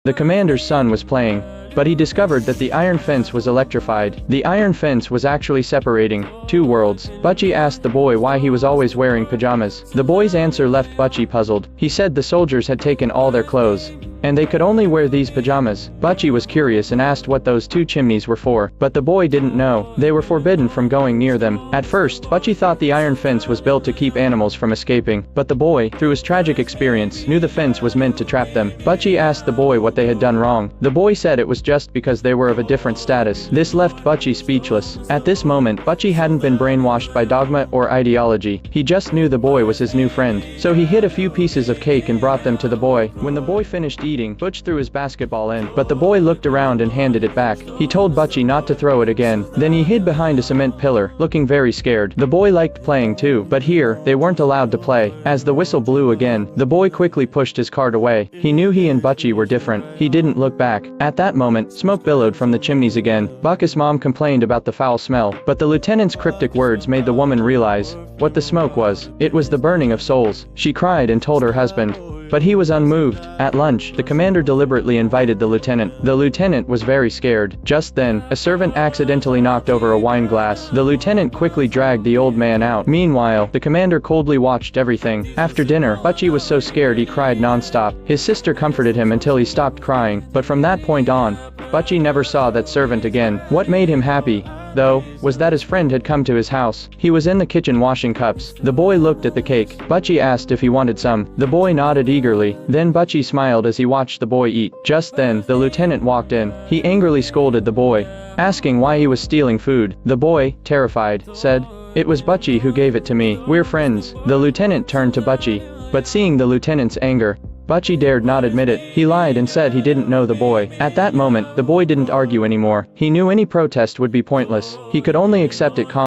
The commander's son was playing, but he discovered that the iron fence was electrified. The iron fence was actually separating two worlds. Butchie asked the boy why he was always wearing pajamas. The boy's answer left Butchie puzzled. He said the soldiers had taken all their clothes, and they could only wear these pajamas. Butchie was curious and asked what those two chimneys were for, but the boy didn't know. They were forbidden from going near them. At first, Butchie thought the iron fence was built to keep animals from escaping, but the boy, through his tragic experience, knew the fence was meant to trap them. Butchie asked the boy what they had done wrong. The boy said it was just because they were of a different status. This left Butchie speechless. At this moment, Butchie hadn't been brainwashed by dogma or ideology. He just knew the boy was his new friend. So he hid a few pieces of cake and brought them to the boy. When the boy finished eating, Butch threw his basketball in, but the boy looked around and handed it back. He told Butchie not to throw it again. Then he hid behind a cement pillar, looking very scared. The boy liked playing too, but here, they weren't allowed to play. As the whistle blew again, the boy quickly pushed his cart away. He knew he and Butchie were different. He didn't look back. At that moment, smoke billowed from the chimneys again. Buckus' mom complained about the foul smell, but the lieutenant's cryptic words made the woman realize what the smoke was. It was the burning of souls. She cried and told her husband, but he was unmoved. At lunch, the commander deliberately invited the lieutenant. The lieutenant was very scared. Just then, a servant accidentally knocked over a wine glass. The lieutenant quickly dragged the old man out. Meanwhile, the commander coldly watched everything. After dinner, Butchie was so scared he cried non-stop. His sister comforted him until he stopped crying, but from that point on, Butchie never saw that servant again. What made him happy, though, was that his friend had come to his house. He was in the kitchen washing cups. The boy looked at the cake. Butchie asked if he wanted some. The boy nodded eagerly. Then Butchie smiled as he watched the boy eat. Just then, the lieutenant walked in. He angrily scolded the boy, asking why he was stealing food. The boy, terrified, said, "It was Butchie who gave it to me. We're friends." The lieutenant turned to Butchie, but seeing the lieutenant's anger, Butchie dared not admit it. He lied and said he didn't know the boy. At that moment, the boy didn't argue anymore. He knew any protest would be pointless. He could only accept it calmly.